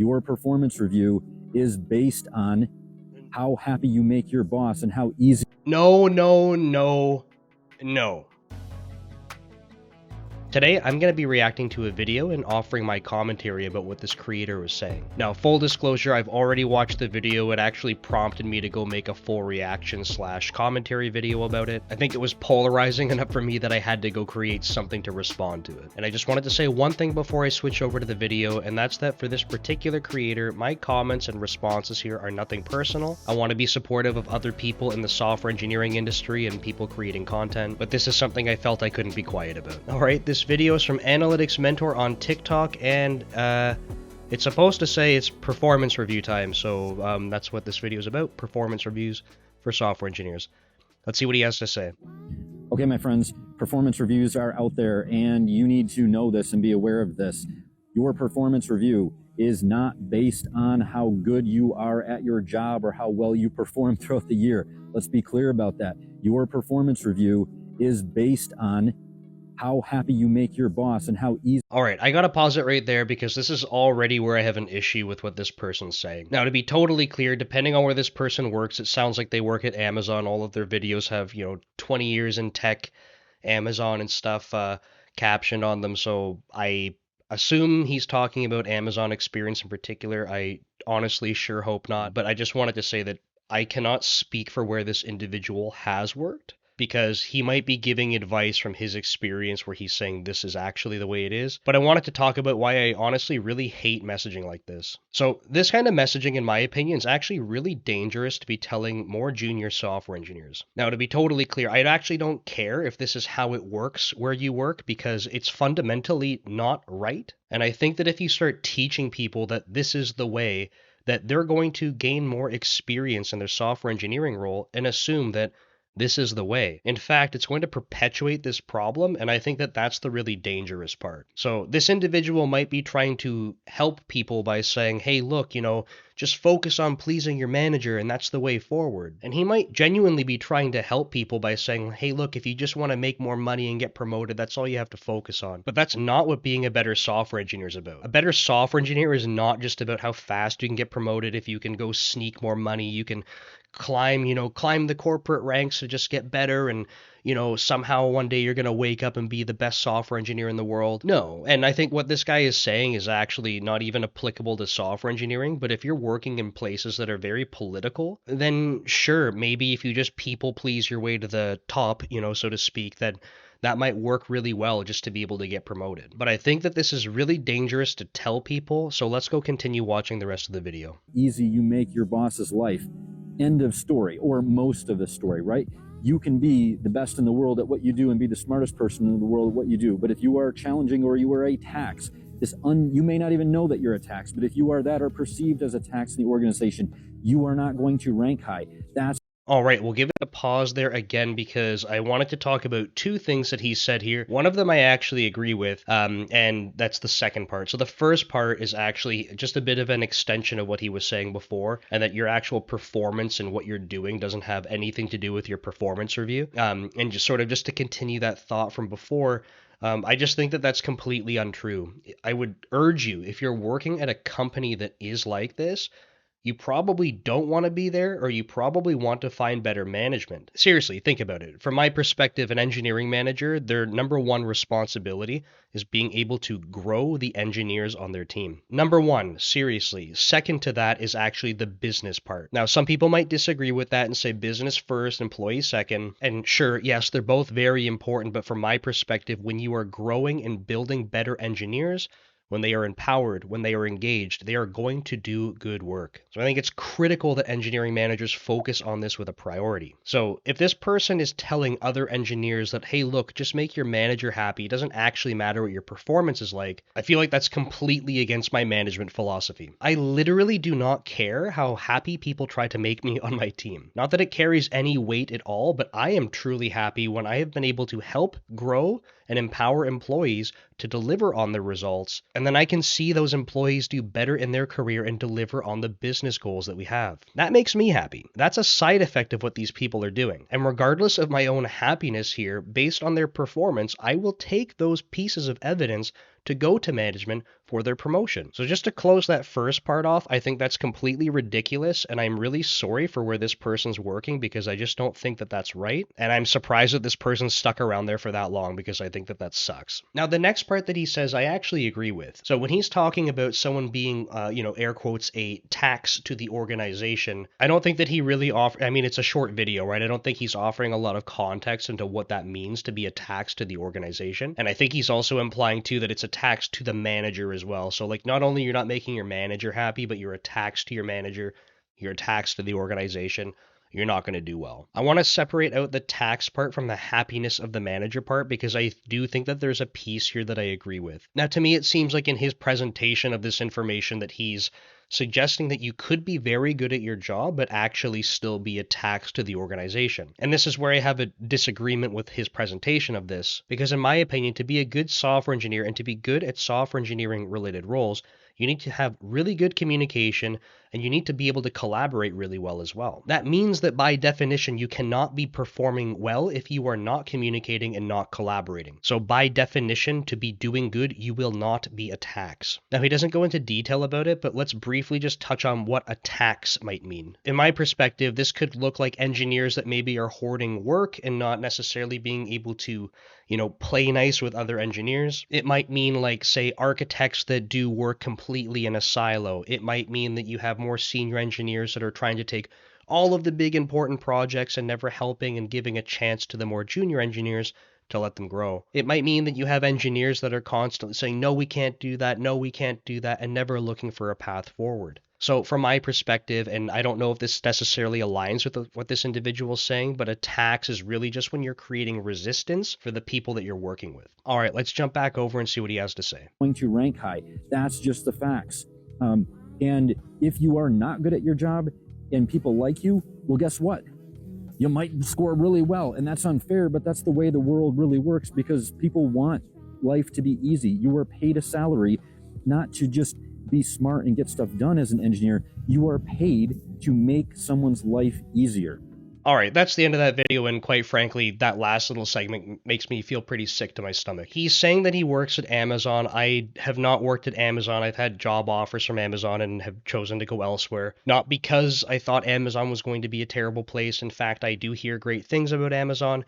Your performance review is based on how happy you make your boss and how easy. No. Today, I'm going to be reacting to a video and offering my commentary about what this creator was saying. Now, full disclosure, I've already watched the video. It actually prompted me to go make a full reaction / commentary video about it. I think it was polarizing enough for me that I had to go create something to respond to it. And I just wanted to say one thing before I switch over to the video, and that's that for this particular creator, my comments and responses here are nothing personal. I want to be supportive of other people in the software engineering industry and people creating content, but this is something I felt I couldn't be quiet about. Alright, this video is from Analytics Mentor on TikTok, and it's supposed to say it's performance review time, so that's what this video is about, performance reviews for software engineers. Let's see what he has to say. Okay, my friends, performance reviews are out there, and you need to know this and be aware of this. Your performance review is not based on how good you are at your job or how well you perform throughout the year. Let's be clear about that. Your performance review is based on how happy you make your boss and how easy. Alright, I gotta pause it right there because this is already where I have an issue with what this person's saying. Now, to be totally clear, depending on where this person works, it sounds like they work at Amazon. All of their videos have, 20 years in tech, Amazon and stuff captioned on them, so I assume he's talking about Amazon experience in particular. I honestly sure hope not, but I just wanted to say that I cannot speak for where this individual has worked, because he might be giving advice from his experience where he's saying this is actually the way it is. But I wanted to talk about why I honestly really hate messaging like this. So this kind of messaging, in my opinion, is actually really dangerous to be telling more junior software engineers. Now, to be totally clear, I actually don't care if this is how it works where you work, because it's fundamentally not right. And I think that if you start teaching people that this is the way, that they're going to gain more experience in their software engineering role and assume that this is the way. In fact, it's going to perpetuate this problem, and I think that that's the really dangerous part. So this individual might be trying to help people by saying, hey, look, just focus on pleasing your manager and that's the way forward. And he might genuinely be trying to help people by saying, hey, look, if you just want to make more money and get promoted, that's all you have to focus on. But that's not what being a better software engineer is about. A better software engineer is not just about how fast you can get promoted. If you can go sneak more money, you can climb the corporate ranks to just get better, and somehow one day you're going to wake up and be the best software engineer in the world. No. And I think what this guy is saying is actually not even applicable to software engineering. But if you're working in places that are very political, then sure, maybe if you just people please your way to the top, so to speak, that might work really well just to be able to get promoted. But I think that this is really dangerous to tell people, so let's go continue watching the rest of the video. Easy you make your boss's life. End of story, or most of the story, right? You can be the best in the world at what you do and be the smartest person in the world at what you do. But if you are challenging or you are a tax, you may not even know that you're a tax, but if you are that or perceived as a tax in the organization, you are not going to rank high. That's all right, we'll give it a pause there again because I wanted to talk about two things that he said here. One of them I actually agree with, and that's the second part. So the first part is actually just a bit of an extension of what he was saying before, and that your actual performance and what you're doing doesn't have anything to do with your performance review. And just to continue that thought from before, I just think that that's completely untrue. I would urge you, if you're working at a company that is like this, you probably don't want to be there, or you probably want to find better management. Seriously, think about it. From my perspective, an engineering manager, their number one responsibility is being able to grow the engineers on their team. Number one, seriously. Second to that is actually the business part. Now, some people might disagree with that and say business first, employee second. And sure, yes, they're both very important, but from my perspective, when you are growing and building better engineers, when they are empowered, when they are engaged, they are going to do good work. So I think it's critical that engineering managers focus on this with a priority. So if this person is telling other engineers that, hey, look, just make your manager happy, it doesn't actually matter what your performance is like, I feel like that's completely against my management philosophy. I literally do not care how happy people try to make me on my team. Not that it carries any weight at all, but I am truly happy when I have been able to help grow and empower employees to deliver on their results, and then I can see those employees do better in their career and deliver on the business goals that we have. That makes me happy. That's a side effect of what these people are doing. And regardless of my own happiness here, based on their performance, I will take those pieces of evidence to go to management for their promotion. So just to close that first part off, I think that's completely ridiculous, and I'm really sorry for where this person's working because I just don't think that that's right. And I'm surprised that this person's stuck around there for that long because I think that that sucks. Now, the next part that he says, I actually agree with. So when he's talking about someone being, air quotes, a tax to the organization, I don't think that he really I mean, it's a short video, right? I don't think he's offering a lot of context into what that means to be a tax to the organization. And I think he's also implying too that it's a tax to the manager as well. So like, not only you're not making your manager happy, but you're a tax to your manager, you're a tax to the organization. You're not going to do well. I want to separate out the tax part from the happiness of the manager part because I do think that there's a piece here that I agree with. Now, to me, it seems like in his presentation of this information that he's suggesting that you could be very good at your job, but actually still be a tax to the organization. And this is where I have a disagreement with his presentation of this, because in my opinion, to be a good software engineer and to be good at software engineering related roles, you need to have really good communication and you need to be able to collaborate really well as well. That means that by definition, you cannot be performing well if you are not communicating and not collaborating. So by definition, to be doing good, you will not be a tax. Now, he doesn't go into detail about it, but let's briefly just touch on what a tax might mean. In my perspective, this could look like engineers that maybe are hoarding work and not necessarily being able to, play nice with other engineers. It might mean like, say, architects that do work completely in a silo. It might mean that you have more senior engineers that are trying to take all of the big important projects and never helping and giving a chance to the more junior engineers to let them grow. It might mean that you have engineers that are constantly saying, no, we can't do that, no, we can't do that, and never looking for a path forward. So from my perspective, and I don't know if this necessarily aligns with what this individual is saying, but a tax is really just when you're creating resistance for the people that you're working with. All right, let's jump back over and see what he has to say. Going to rank high. That's just the facts. And if you are not good at your job and people like you, well, guess what? You might score really well, and that's unfair, but that's the way the world really works because people want life to be easy. You are paid a salary, not to just be smart and get stuff done as an engineer. You are paid to make someone's life easier. All right, that's the end of that video, and quite frankly, that last little segment makes me feel pretty sick to my stomach. He's saying that he works at Amazon. I have not worked at Amazon. I've had job offers from Amazon and have chosen to go elsewhere. Not because I thought Amazon was going to be a terrible place. In fact, I do hear great things about Amazon.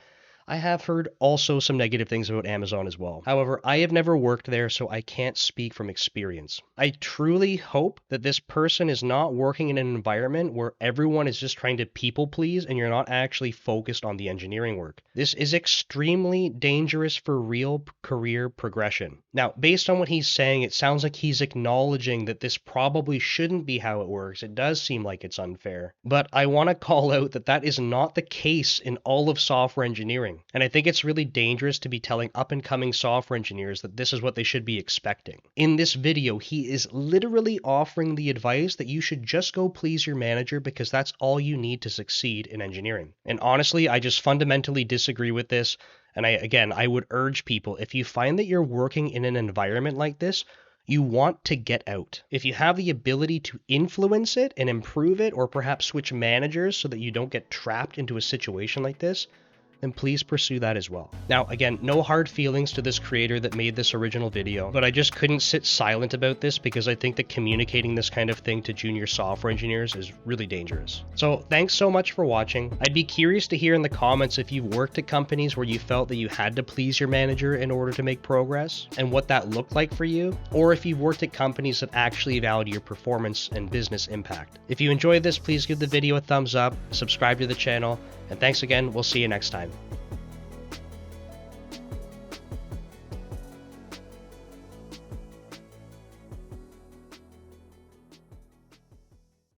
I have heard also some negative things about Amazon as well. However, I have never worked there, so I can't speak from experience. I truly hope that this person is not working in an environment where everyone is just trying to people please and you're not actually focused on the engineering work. This is extremely dangerous for real career progression. Now, based on what he's saying, it sounds like he's acknowledging that this probably shouldn't be how it works. It does seem like it's unfair. But I want to call out that that is not the case in all of software engineering. And I think it's really dangerous to be telling up-and-coming software engineers that this is what they should be expecting. In this video, he is literally offering the advice that you should just go please your manager because that's all you need to succeed in engineering. And honestly, I just fundamentally disagree with this. And I would urge people, if you find that you're working in an environment like this, you want to get out. If you have the ability to influence it and improve it, or perhaps switch managers so that you don't get trapped into a situation like this, then please pursue that as well. Now, again, no hard feelings to this creator that made this original video, but I just couldn't sit silent about this because I think that communicating this kind of thing to junior software engineers is really dangerous. So thanks so much for watching. I'd be curious to hear in the comments if you've worked at companies where you felt that you had to please your manager in order to make progress and what that looked like for you, or if you've worked at companies that actually value your performance and business impact. If you enjoyed this, please give the video a thumbs up, subscribe to the channel, and thanks again. We'll see you next time.